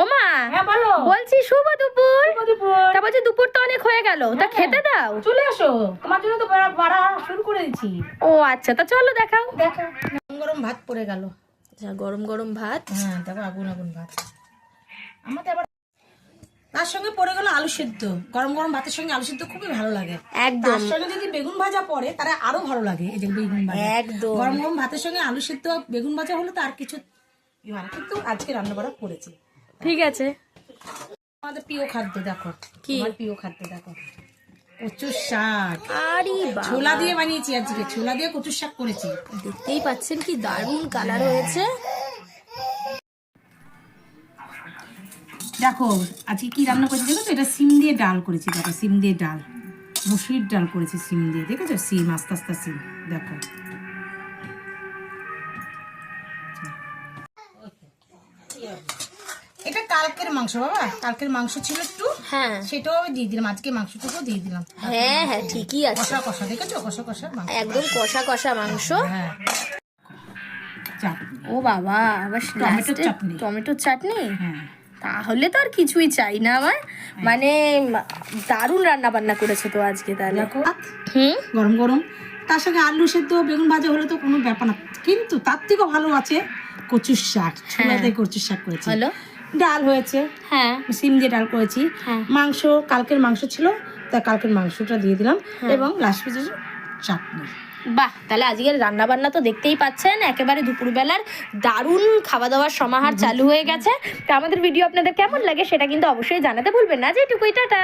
ওমা হ্যাঁ বলো। বলছি শুভ দুপুর। দুপুর। তা বলছি দুপুর তো অনেক হয়ে গেল, তা খেতে দাও। চলে আসো, তোমার জন্য তো বাড়া শুরু করে দিচ্ছি। ও আচ্ছা, তা চলো দেখাও। দেখো গরম গরম ভাত পড়ে গেল। আচ্ছা, গরম গরম ভাত। হ্যাঁ দেখো আগুন আগুন ভাত। আমাদের আবার তার সঙ্গে পড়ে গেল আলু সেদ্ধ। গরম গরম ভাতের সঙ্গে আলু সেদ্ধ খুবই ভালো লাগে। একদম। তার সঙ্গে যদি বেগুন ভাজা পড়ে তাহলে আরো ভালো লাগে। এই যে বেগুন ভাজা, একদম। গরম গরম ভাতের সঙ্গে আলু সেদ্ধ বেগুন ভাজা হলে তো আর কিছু মানে, কিন্তু আজকে রান্না বাড়া করেছি। ঠিক আছে। আমাদের প্রিয় খাদ্য দেখো, কি? আমার প্রিয় খাদ্য দেখো, কচুর শাক। আরে বাবা, ছোলা দিয়ে বানিয়েছি আজকে, ছোলা দিয়ে কচুর শাক করেছি। দেখতেই পাচ্ছেন কি দারুণ কালার হয়েছে। দেখো আজকে কি রান্না করেছি দেখো তো, এটা সিম দিয়ে ডাল করেছি। দেখো সিম দিয়ে ডাল, মুসুরির ডাল করেছি সিম দিয়ে, দেখেছো সিম আস্তে আস্তে সিম দেখো। এটা কালকের মাংস বাবা, কালকের মাংস ছিল একটু, হ্যাঁ সেটাও দিয়ে দিলাম, আজকে মাংসটুকুও দিয়ে দিলাম। হ্যাঁ হ্যাঁ ঠিকই আছে, কষা কষা দেখেছো, কষা কষা মাংস। একদম কষা কষা মাংস। হ্যাঁ চাটনি, ও বাবা, আবার টমেটোর চাটনি। টমেটোর চাটনি। হ্যাঁ তাহলে তো আর কিছুই চাই না আমার, মানে দারুণ রান্না বান্না করেছো তো আজকে তাহলে। দেখো হুম, গরম গরম, তার সঙ্গে আলু সেদ্ধ বেগুন ভাজা হলে তো কোনো ব্যাপার না, কিন্তু তার থেকেও ভালো আছে কচুর শাক। ছোলা দিয়ে কচুর শাক করেছি, হলো। ডাল হয়েছে, হ্যাঁ সিম দিয়ে ডাল করেছি, হ্যাঁ। মাংস কালকের মাংস ছিল, তা কালকের মাংসটা দিয়ে দিলাম, এবং লাস্ট পেজে চাটনি। বাহ, তাহলে আজকের রান্না বান্না তো দেখতেই পাচ্ছেন, একেবারে দুপুরবেলার দারুণ খাওয়া দাওয়ার সমাহার চালু হয়ে গেছে। তো আমাদের ভিডিও আপনাদের কেমন লাগে সেটা কিন্তু অবশ্যই জানাতে ভুলবেন না। যেটুকুই, টাটা।